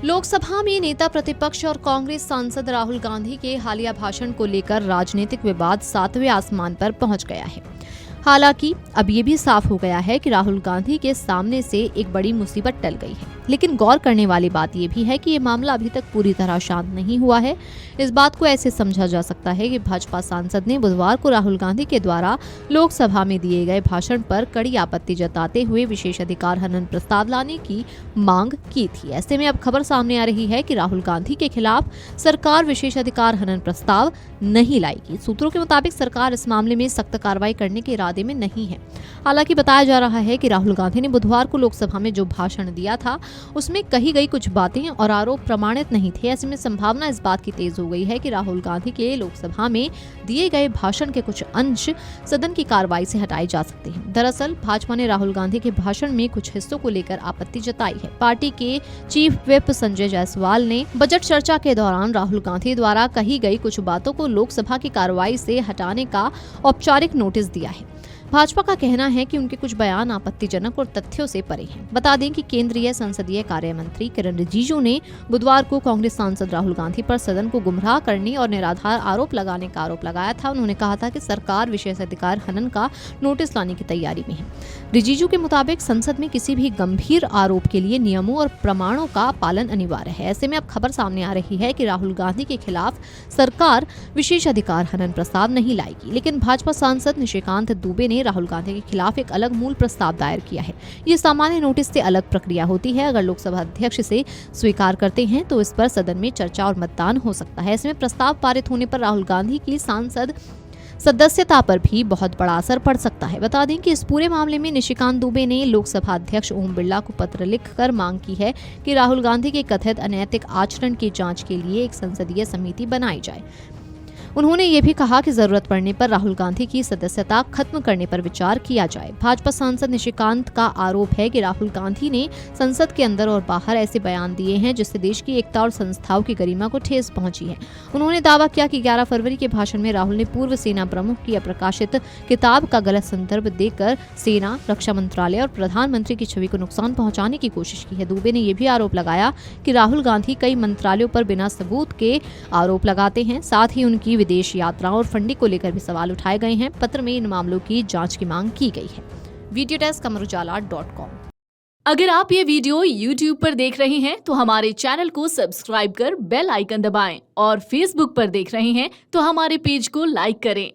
लोकसभा में नेता प्रतिपक्ष और कांग्रेस सांसद राहुल गांधी के हालिया भाषण को लेकर राजनीतिक विवाद 7वें आसमान पर पहुंच गया है। हालांकि अब ये भी साफ हो गया है कि राहुल गांधी के सामने से एक बड़ी मुसीबत टल गई है, लेकिन गौर करने वाली बात यह भी है कि ये मामला अभी तक पूरी तरह शांत नहीं हुआ है। इस बात को ऐसे समझा जा सकता है कि भाजपा सांसद ने बुधवार को राहुल गांधी के द्वारा लोकसभा में दिए गए भाषण पर कड़ी आपत्ति जताते हुए विशेष अधिकार हनन प्रस्ताव लाने की मांग की थी। ऐसे में अब खबर सामने आ रही है कि राहुल गांधी के खिलाफ सरकार विशेष अधिकार हनन प्रस्ताव नहीं लाएगी। सूत्रों के मुताबिक सरकार इस मामले में सख्त कार्रवाई करने के इरादे में नहीं है। हालांकि बताया जा रहा है कि राहुल गांधी ने बुधवार को लोकसभा में जो भाषण दिया था उसमें कही गई कुछ बातें और आरोप प्रमाणित नहीं थे। ऐसे में संभावना इस बात की तेज हो गई है कि राहुल गांधी के लोकसभा में दिए गए भाषण के कुछ अंश सदन की कार्रवाई से हटाए जा सकते हैं। दरअसल भाजपा ने राहुल गांधी के भाषण में कुछ हिस्सों को लेकर आपत्ति जताई है। पार्टी के चीफ व्हिप संजय जायसवाल ने बजट चर्चा के दौरान राहुल गांधी द्वारा कही गई कुछ बातों को लोकसभा की कार्रवाई से हटाने का औपचारिक नोटिस दिया है। भाजपा का कहना है कि उनके कुछ बयान आपत्तिजनक और तथ्यों से परे हैं। बता दें कि केंद्रीय संसदीय कार्य मंत्री किरण रिजिजू ने बुधवार को कांग्रेस सांसद राहुल गांधी पर सदन को गुमराह करने और निराधार आरोप लगाने का आरोप लगाया था। उन्होंने कहा था कि सरकार विशेष अधिकार हनन का नोटिस लाने की तैयारी में है। रिजिजू के मुताबिक संसद में किसी भी गंभीर आरोप के लिए नियमों और प्रमाणों का पालन अनिवार्य है। ऐसे में अब खबर सामने आ रही है कि राहुल गांधी के खिलाफ सरकार विशेष अधिकार हनन प्रस्ताव नहीं लाएगी, लेकिन भाजपा सांसद निशिकांत दुबे ने राहुल गांधी के खिलाफ एक अलग मूल प्रस्ताव दायर किया है। ये सामान्य नोटिस से अलग प्रक्रिया होती है। अगर लोकसभा अध्यक्ष से स्वीकार करते हैं तो इस पर सदन में चर्चा और मतदान हो सकता है। इसमें प्रस्ताव पारित होने पर राहुल गांधी की सांसद सदस्यता पर भी बहुत बड़ा असर पड़ सकता है। बता दें कि इस पूरे मामले में निशिकांत दुबे ने लोकसभा अध्यक्ष ओम बिरला को पत्र लिखकर मांग की है कि राहुल गांधी के कथित अनैतिक आचरण की जांच के लिए एक संसदीय समिति बनाई जाए। उन्होंने ये भी कहा कि जरूरत पड़ने पर राहुल गांधी की सदस्यता खत्म करने पर विचार किया जाए। भाजपा सांसद निशिकांत का आरोप है कि राहुल गांधी ने संसद के अंदर और बाहर ऐसे बयान दिए हैं जिससे देश की एकता और संस्थाओं की गरिमा को ठेस पहुंची है। उन्होंने दावा किया कि 11 फरवरी के भाषण में राहुल ने पूर्व सेना प्रमुख की अप्रकाशित किताब का गलत संदर्भ देकर सेना, रक्षा मंत्रालय और प्रधानमंत्री की छवि को नुकसान पहुंचाने की कोशिश की है। दुबे ने यह भी आरोप लगाया कि राहुल गांधी कई मंत्रालयों पर बिना सबूत के आरोप लगाते हैं। साथ ही उनकी विदेश यात्राओं और फंडिंग को लेकर भी सवाल उठाए गए हैं। पत्र में इन मामलों की जांच की मांग की गई है। Video desk amarujala.com। अगर आप ये वीडियो YouTube पर देख रहे हैं तो हमारे चैनल को सब्सक्राइब कर बेल आइकन दबाएं और Facebook पर देख रहे हैं तो हमारे पेज को लाइक करें।